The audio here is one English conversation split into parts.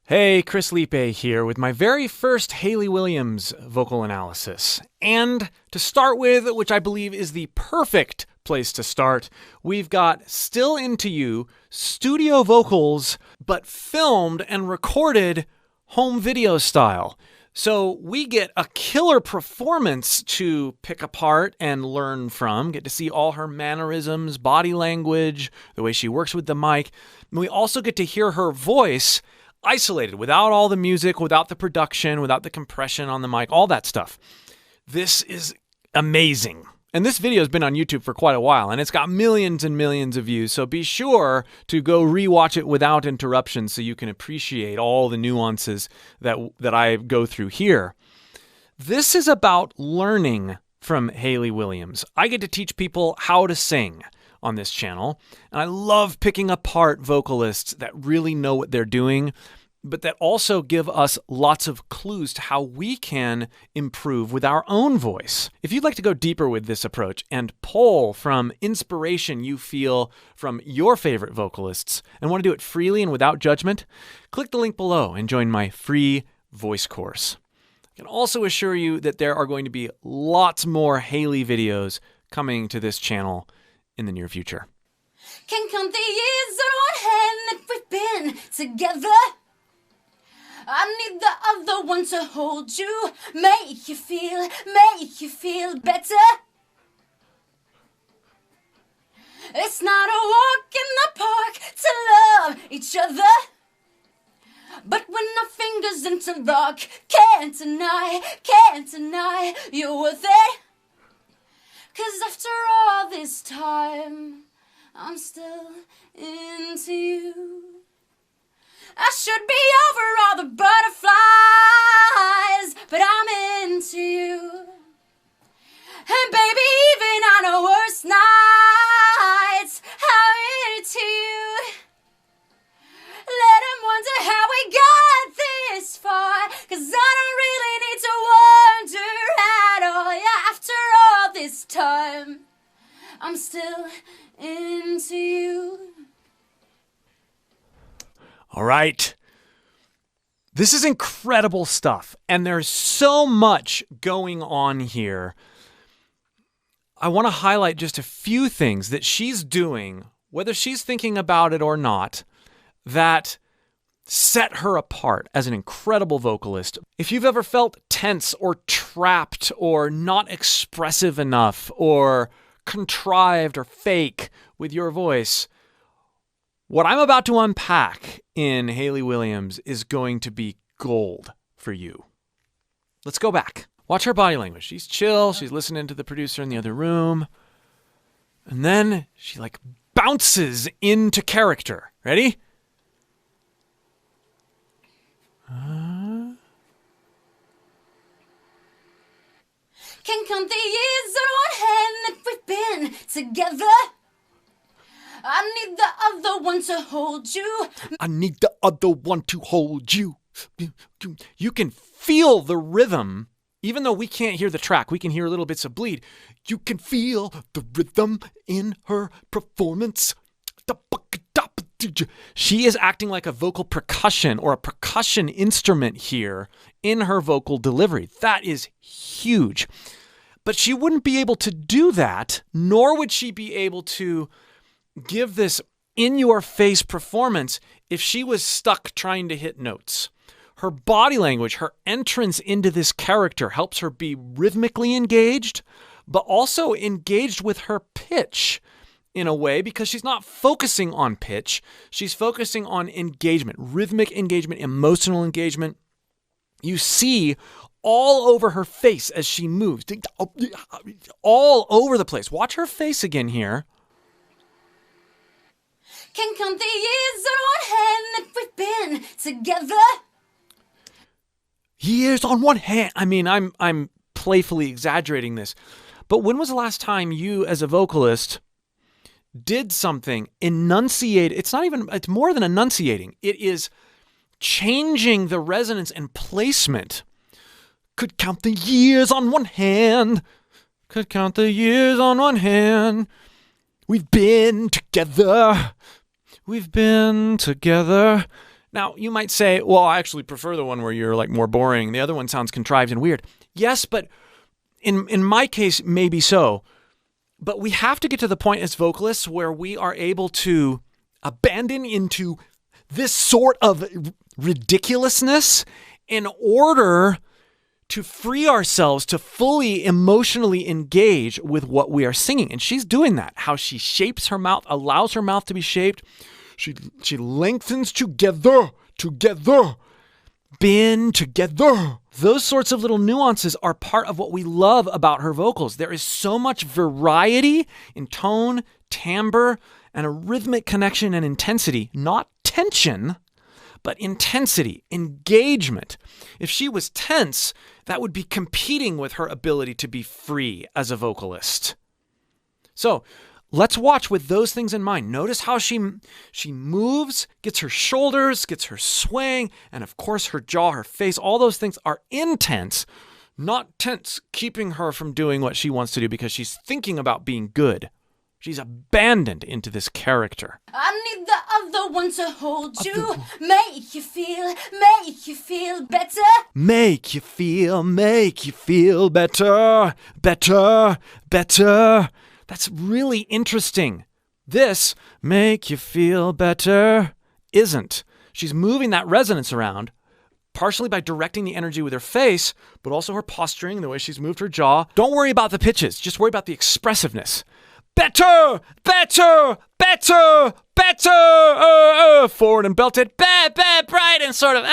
Hey, Chris Lipe here with my very first Hayley Williams vocal analysis. And to start with, which I believe is the perfect place to start, we've got Still Into You studio vocals, but filmed and recorded home video style. So we get a killer performance to pick apart and learn from, get to see all her mannerisms, body language, the way she works with the mic. And we also get to hear her voice isolated, without all the music, without the production, without the compression on the mic, all that stuff. This is amazing. And this video has been on YouTube for quite a while, and it's got millions and millions of views, so be sure to go rewatch it without interruption so you can appreciate all the nuances that I go through here. This is about learning from Hayley Williams. I get to teach people how to sing on this channel, and I love picking apart vocalists that really know what they're doing, but that also give us lots of clues to how we can improve with our own voice. If you'd like to go deeper with this approach and pull from inspiration you feel from your favorite vocalists and want to do it freely and without judgment, click the link below and join my free voice course. I can also assure you that there are going to be lots more Hayley videos coming to this channel in the near future. Can count the years on one hand that we've been together. I need the other one to hold you, make you feel better. It's not a walk in the park to love each other, but when our fingers interlock, can't deny you're worth it. 'Cause after all this time, I'm still into you. I should be over all the butterflies, but I'm into you. And baby, even on our worst nights, I'm into you. Let them wonder how we got this far, 'cause I don't really need to wonder at all. Yeah, after all this time, I'm still into you. All right. This is incredible stuff, and there's so much going on here. I want to highlight just a few things that she's doing, whether she's thinking about it or not, that set her apart as an incredible vocalist. If you've ever felt tense or trapped or not expressive enough or contrived or fake with your voice, what I'm about to unpack in Hayley Williams is going to be gold for you. Let's go back. Watch her body language. She's chill. She's listening to the producer in the other room. And then she like bounces into character. Ready? Can count the years on one hand that we've been together. I need the other one to hold you. I need the other one to hold you. You can feel the rhythm. Even though we can't hear the track, we can hear little bits of bleed. You can feel the rhythm in her performance. She is acting like a vocal percussion or a percussion instrument here in her vocal delivery. That is huge. But she wouldn't be able to do that, nor would she be able to give this in-your-face performance if she was stuck trying to hit notes. Her body language, her entrance into this character helps her be rhythmically engaged, but also engaged with her pitch in a way, because she's not focusing on pitch. She's focusing on engagement, rhythmic engagement, emotional engagement. You see all over her face as she moves, all over the place. Watch her face again here. Can count the years on one hand that we've been together. Years on one hand. I mean, I'm playfully exaggerating this, but when was the last time you, as a vocalist, did something, enunciate? It's more than enunciating. It is changing the resonance and placement. Could count the years on one hand. Could count the years on one hand. We've been together. We've been together. Now, you might say, well, I actually prefer the one where you're like more boring. The other one sounds contrived and weird. Yes, but in my case, maybe so. But we have to get to the point as vocalists where we are able to abandon into this sort of ridiculousness in order to free ourselves to fully emotionally engage with what we are singing. And she's doing that. How she shapes her mouth, allows her mouth to be shaped. She lengthens together, bend together. Those sorts of little nuances are part of what we love about her vocals. There is so much variety in tone, timbre, and a rhythmic connection and intensity, not tension, but intensity, engagement. If she was tense, that would be competing with her ability to be free as a vocalist. So let's watch with those things in mind. Notice how she moves, gets her shoulders, gets her swaying, and of course her jaw, her face, all those things are intense, not tense, keeping her from doing what she wants to do because she's thinking about being good. She's abandoned into this character. I need the other one to hold you, make you feel better. Make you feel better, better. That's really interesting. This, make you feel better, isn't. She's moving that resonance around, partially by directing the energy with her face, but also her posturing and the way she's moved her jaw. Don't worry about the pitches, just worry about the expressiveness. Better, better, better, better, forward and belted, bright and sort of,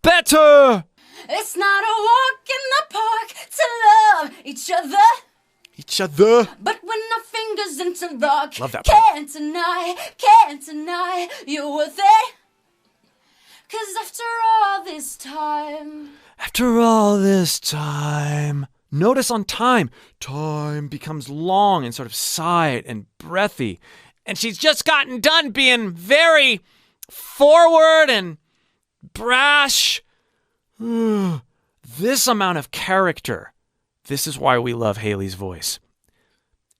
better. It's not a walk in the park to love each other. Each other. But when our fingers interlock, Love that part. can't deny you're worth it. 'Cause after all this time, notice on time becomes long and sort of sighed and breathy. And she's just gotten done being very forward and brash. This amount of character. This is why we love Hayley's voice.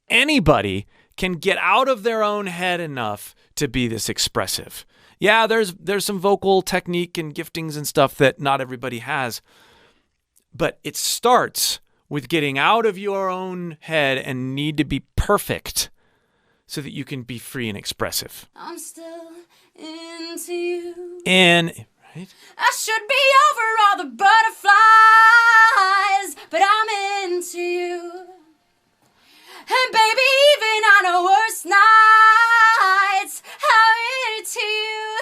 Anybody can get out of their own head enough to be this expressive. Yeah, there's some vocal technique and giftings and stuff that not everybody has. But it starts with getting out of your own head and need to be perfect so that you can be free and expressive. I'm still into you. Right? I should be over all the butterflies, but I'm into you. And baby, even on our worst nights, I'm into you.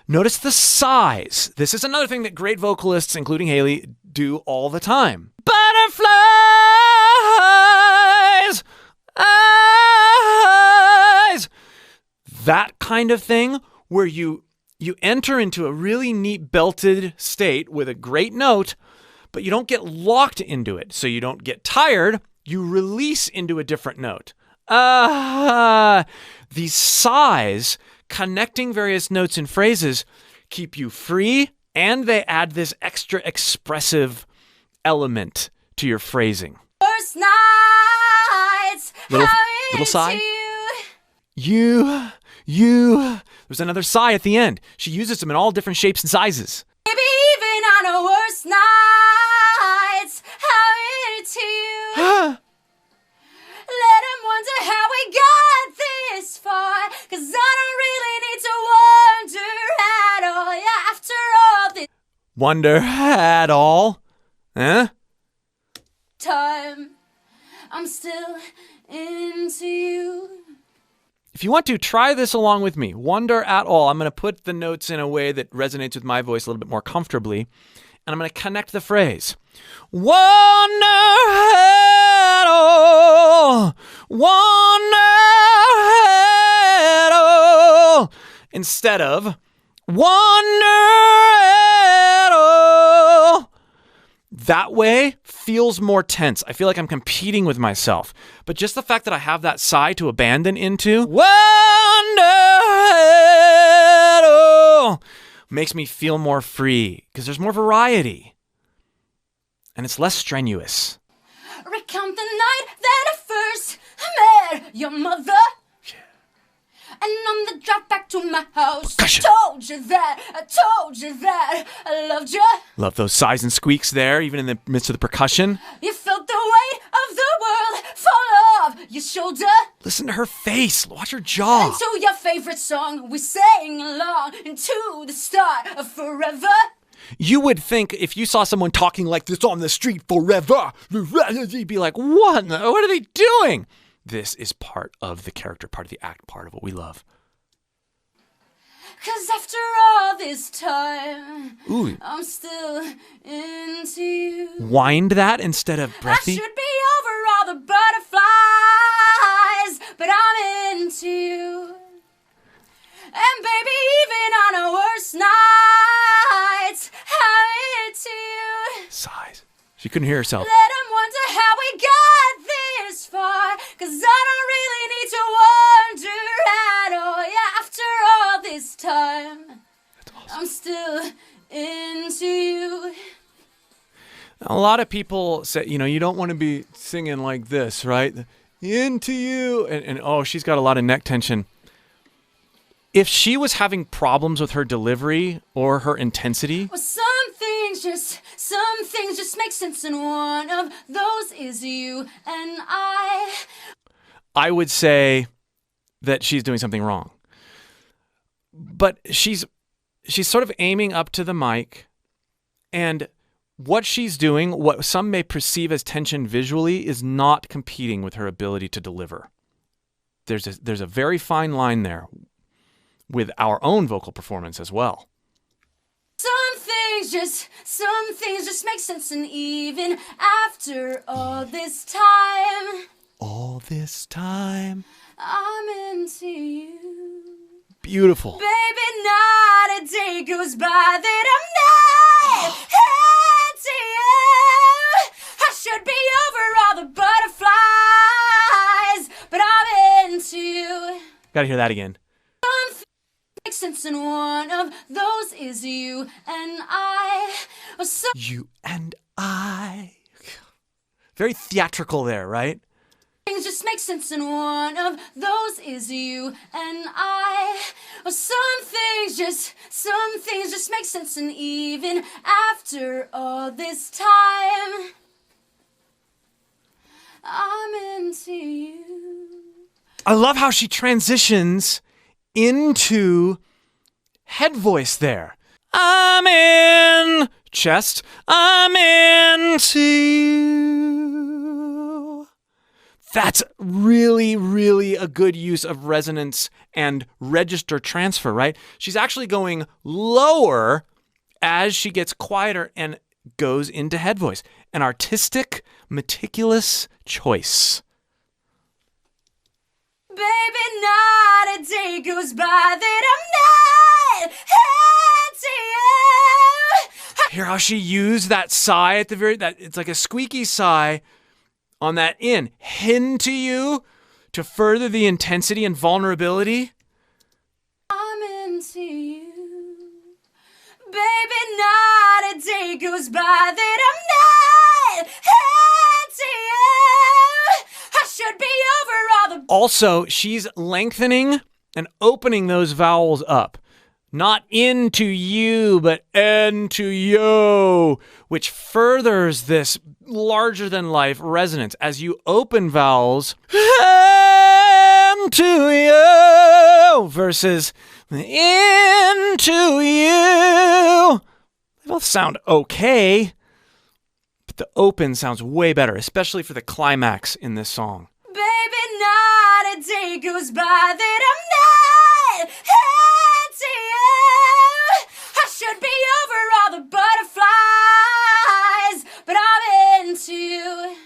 Notice the sighs. This is another thing that great vocalists, including Hayley, do all the time. Butterflies, eyes. That kind of thing where you enter into a really neat belted state with a great note, but you don't get locked into it. So you don't get tired. You release into a different note. These sighs, connecting various notes and phrases, keep you free, and they add this extra expressive element to your phrasing. First nights, Little sigh. You. There's another sigh at the end. She uses them in all different shapes and sizes. Maybe even on our worst nights, I'm into you. Let them wonder how we got this far, 'cause I don't really need to wonder at all. Yeah, after all this Wonder at all? Huh? time, I'm still into you. If you want to, try this along with me. Wonder at all. I'm going to put the notes in a way that resonates with my voice a little bit more comfortably. And I'm going to connect the phrase. Wonder at all. Wonder at all. Instead of wonder at all. That way feels more tense. I feel like I'm competing with myself. But just the fact that I have that sigh to abandon into, wonder at all, makes me feel more free because there's more variety. And it's less strenuous. Recount the night that I first met your mother. And on the drive back to my house, Percussion. I told you that I loved you. Love those sighs and squeaks there, even in the midst of the percussion. You felt the weight of the world fall off your shoulder. Listen to her face. Watch her jaw. And to your favorite song, we sang along into the start of forever. You would think if you saw someone talking like this on the street forever, you'd be like, what are they doing? This is part of the character, part of the act, part of what we love. 'Cause after all this time, Ooh. I'm still into you. Wind that instead of breathy. I should be over all the butterflies, but I'm into you. And baby, even on our worst nights, I'm into you. Sighs. She couldn't hear herself. Let them wonder how we got this far, 'cause I don't really need to wonder at all. Yeah, after all this time, That's awesome. I'm still into you. A lot of people say, you don't want to be singing like this, right? Into you. And oh, she's got a lot of neck tension. If she was having problems with her delivery or her intensity, Well, some things just make sense, and one of those is you and I would say that she's doing something wrong. But she's sort of aiming up to the mic, and what she's doing, what some may perceive as tension visually, is not competing with her ability to deliver. There's a very fine line there with our own vocal performance as well. Some things just make sense, and even after all this time, All this time. I'm into you. Beautiful. Baby, not a day goes by that I'm not into you. I should be over all the butterflies, but I'm into you. Gotta hear that again. Some things make sense, and one of those is you and I. Some You and I. Very theatrical there, right? things just make sense, and one of those is you and I. Some things just make sense, and even after all this time, I'm into you. I love how she transitions into head voice there. I'm in chest. I'm into you. That's really, really a good use of resonance and register transfer, right? She's actually going lower as she gets quieter and goes into head voice. An artistic, meticulous choice. Baby, not a day goes by that I'm not into you. Hear how she used that sigh at the very, it's like a squeaky sigh on that into you to further the intensity and vulnerability. I'm into you. Baby, not a day goes by that I'm not into you. I should be over all the... Also, she's lengthening and opening those vowels up. Not into you, but into you, which furthers this larger-than-life resonance. As you open vowels, into you, versus into you. They both sound okay, but the open sounds way better, especially for the climax in this song. Baby, not a day goes by that I'm not into you. I should be over all the butterflies, but I'm into you.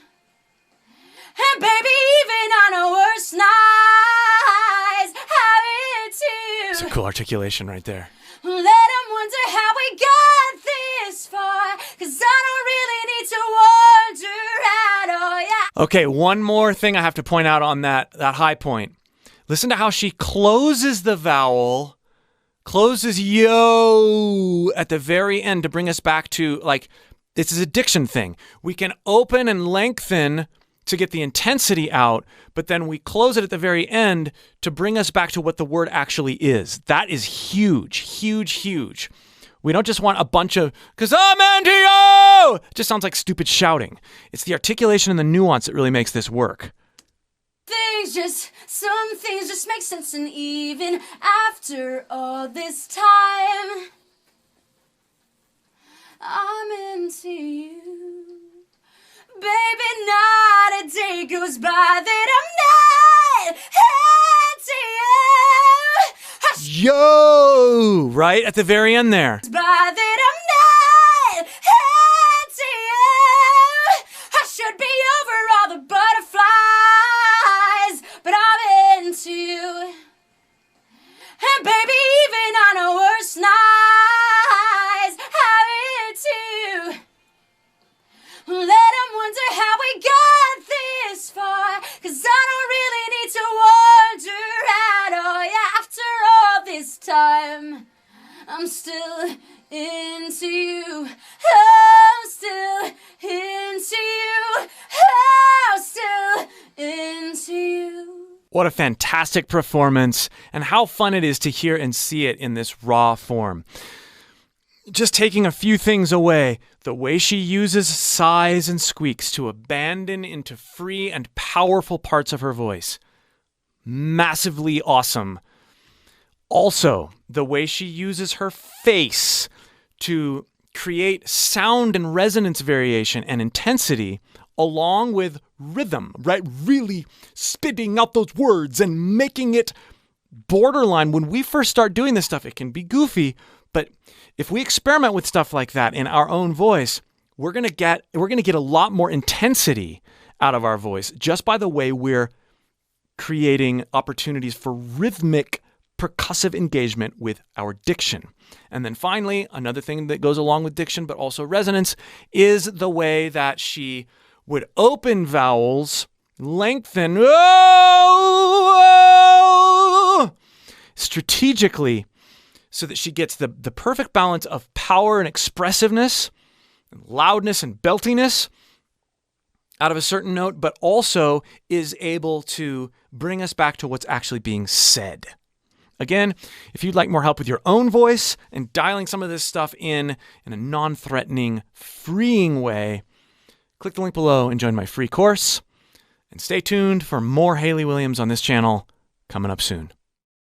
And baby, even on our worst nights, I'm into you. Some cool articulation right there. Let them wonder how we got this far, 'cause I don't really need to wonder at all, yeah. Okay, one more thing I have to point out on that high point. Listen to how she closes the vowel, closes yo at the very end to bring us back to, like, this is a diction thing. We can open and lengthen to get the intensity out, but then we close it at the very end to bring us back to what the word actually is. That is huge, huge, huge. We don't just want a bunch of, "'cause I'm into you!" It just sounds like stupid shouting. It's the articulation and the nuance that really makes this work. Some things just make sense, and even after all this time, I'm into you. Baby, not a day goes by that I'm not into you. Yo! Right at the very end there. By that I'm not into you. I should be over all the butterflies, but I'm into you. And baby, even on our worst nights, I'm into you. Let them wonder how we got this far, 'cause I don't really need to wonder at all. Yeah, after all this time, I'm still into you. I'm still into you. I'm still into you. What a fantastic performance, and how fun it is to hear and see it in this raw form. Just taking a few things away, the way she uses sighs and squeaks to abandon into free and powerful parts of her voice. Massively awesome. Also, the way she uses her face to create sound and resonance variation and intensity along with rhythm, right? Really spitting out those words and making it borderline. When we first start doing this stuff, it can be goofy, but if we experiment with stuff like that in our own voice, we're going to get a lot more intensity out of our voice just by the way we're creating opportunities for rhythmic percussive engagement with our diction. And then finally, another thing that goes along with diction but also resonance is the way that she would open vowels, lengthen strategically so that she gets the perfect balance of power and expressiveness, and loudness and beltiness out of a certain note, but also is able to bring us back to what's actually being said. Again, if you'd like more help with your own voice and dialing some of this stuff in a non-threatening, freeing way, click the link below and join my free course. And stay tuned for more Hayley Williams on this channel coming up soon.